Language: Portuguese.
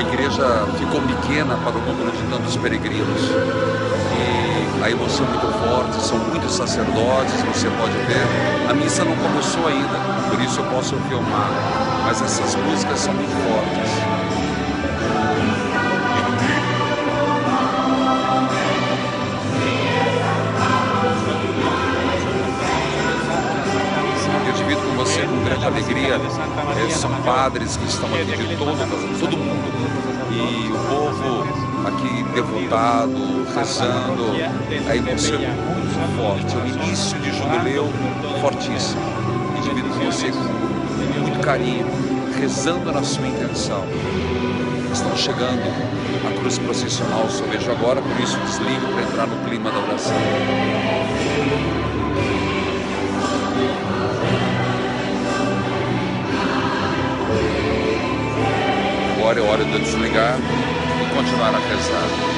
igreja ficou pequena para o número de tantos peregrinos e a emoção é muito forte, são muitos sacerdotes, você pode ver. A missa não começou ainda, por isso eu posso filmar, mas essas músicas são muito fortes. Com você com grande alegria, são padres que estão aqui de todo mundo e o povo aqui devotado, rezando, a emoção é muito forte, o início de jubileu fortíssimo, e divido com você com muito carinho, rezando na sua intenção. Estão chegando a cruz processional, só vejo agora, por isso desligo para entrar no clima da oração. Agora é hora de desligar e continuar a rezar.